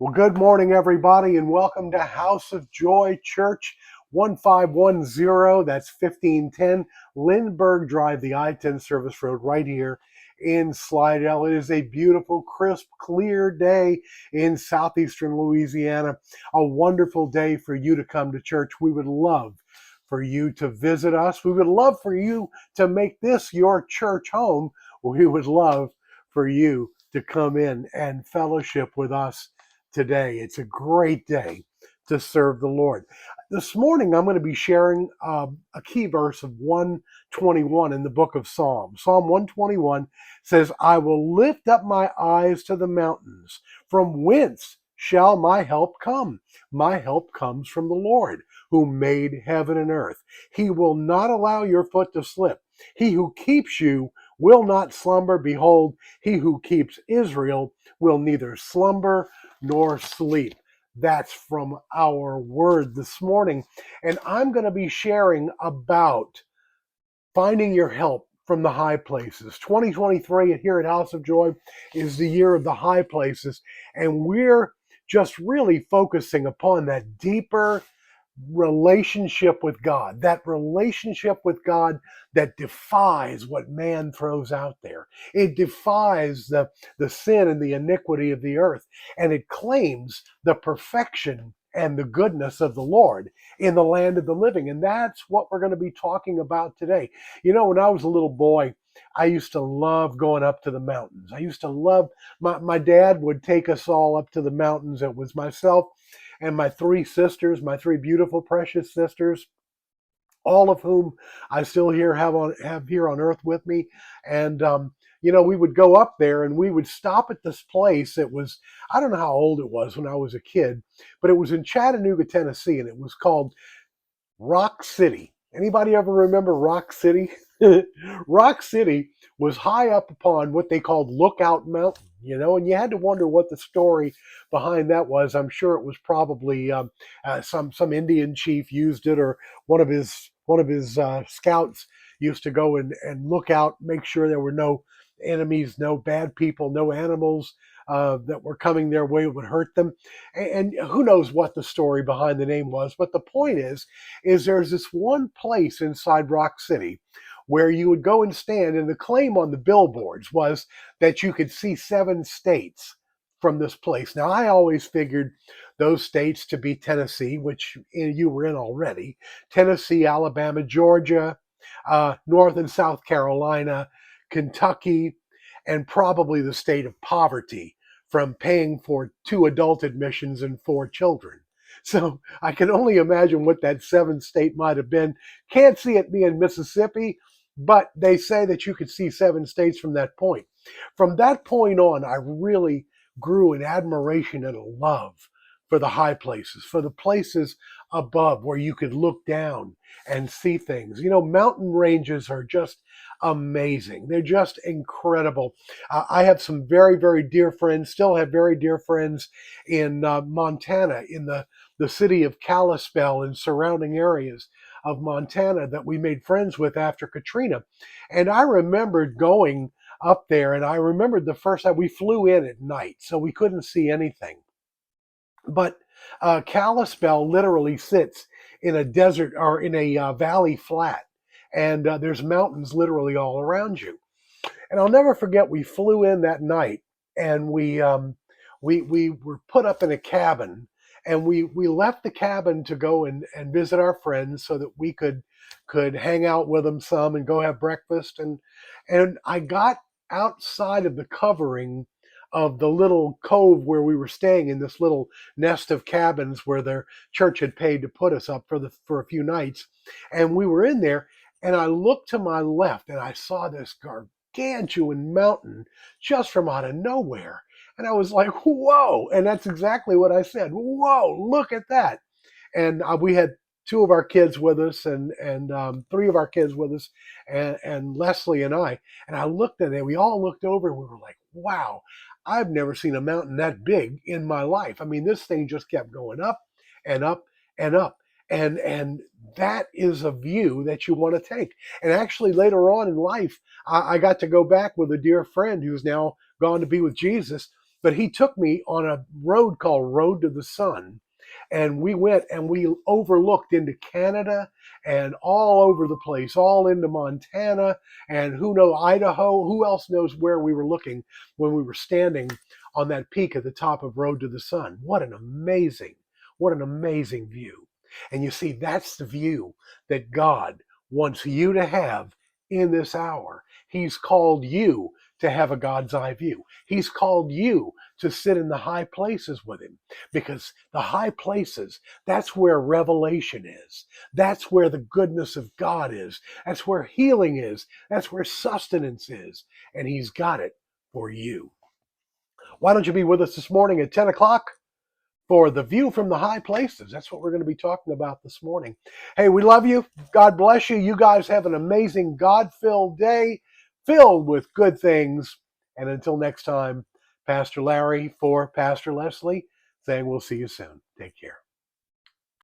Well, good morning, everybody, and welcome to House of Joy Church 1510. That's 1510 Lindbergh Drive, the I-10 service road right here in Slidell. It is a beautiful, crisp, clear day in southeastern Louisiana. A wonderful day for you to come to church. We would love for you to visit us. We would love for you to make this your church home. We would love for you to come in and fellowship with us today. It's a great day to serve the Lord. This morning, I'm going to be sharing a key verse of 121 in the book of Psalms. Psalm 121 says, I will lift up my eyes to the mountains. From whence shall my help come? My help comes from the Lord, who made heaven and earth. He will not allow your foot to slip. He who keeps you will not slumber. Behold, he who keeps Israel will neither slumber nor sleep. That's from our word this morning. And I'm going to be sharing about finding your help from the high places. 2023 here at House of Joy is the year of the high places. And we're just really focusing upon that deeper relationship with God, that relationship with God that defies what man throws out there. It defies the sin and the iniquity of the earth, and it claims the perfection and the goodness of the Lord in the land of the living. And that's what we're going to be talking about today. You know, when I was a little boy, I used to love going up to the mountains. I used to love, my dad would take us all up to the mountains. It was myself and my three sisters, my three beautiful, precious sisters, all of whom I still have here on earth with me. And we would go up there and we would stop at this place. It was, I don't know how old it was when I was a kid, but it was in Chattanooga, Tennessee, and it was called Rock City. Anybody ever remember Rock City? Rock City was high up upon what they called Lookout Mountain, and you had to wonder what the story behind that was. I'm sure it was probably some Indian chief used it, or one of his scouts used to go and look out, make sure there were no enemies, no bad people, no animals that were coming their way would hurt them. And who knows what the story behind the name was, but the point is there's this one place inside Rock City where you would go and stand, and the claim on the billboards was that you could see 7 states from this place. Now, I always figured those states to be Tennessee, which you were in already, Tennessee, Alabama, Georgia, North and South Carolina, Kentucky, and probably the state of poverty from paying for 2 adult admissions and 4 children. So I can only imagine what that 7th state might have been. Can't see it being Mississippi, but they say that you could see 7 states from that point. From that point on, I really grew in admiration and a love for the high places, for the places above where you could look down and see things. Mountain ranges are just amazing. They're just incredible. I have some very, very dear friends, still have very dear friends in Montana, in the city of Kalispell and surrounding areas of Montana that we made friends with after Katrina. And I remembered going up there, and I remembered the first time we flew in at night, so we couldn't see anything. But Kalispell literally sits in a desert or in a valley flat, and there's mountains literally all around you. And I'll never forget, we flew in that night, and we were put up in a cabin, and we left the cabin to go and visit our friends so that we could hang out with them some and go have breakfast. And I got outside of the covering of the little cove where we were staying, in this little nest of cabins where their church had paid to put us up for a few nights. And we were in there, and I looked to my left and I saw this gargantuan mountain just from out of nowhere. And I was like, whoa. And that's exactly what I said. Whoa, look at that. And we had 2 of our kids with us, and 3 of our kids with us, and Leslie and I. And I looked at it. We all looked over and we were like, wow, I've never seen a mountain that big in my life. I mean, this thing just kept going up and up and up. And that is a view that you want to take. And actually, later on in life, I got to go back with a dear friend who's now gone to be with Jesus. But he took me on a road called Road to the Sun, and we went and we overlooked into Canada and all over the place, all into Montana and who knows, Idaho. Who else knows where we were looking when we were standing on that peak at the top of Road to the Sun? What an amazing view. And you see, that's the view that God wants you to have in this hour. He's called you to have a God's eye view. He's called you to sit in the high places with him, because the high places, that's where revelation is. That's where the goodness of God is. That's where healing is. That's where sustenance is. And he's got it for you. Why don't you be with us this morning at 10 o'clock for the view from the high places? That's what we're going to be talking about this morning. Hey, we love you. God bless you. You guys have an amazing God-filled day filled with good things. And until next time, Pastor Larry for Pastor Leslie saying we'll see you soon. Take care.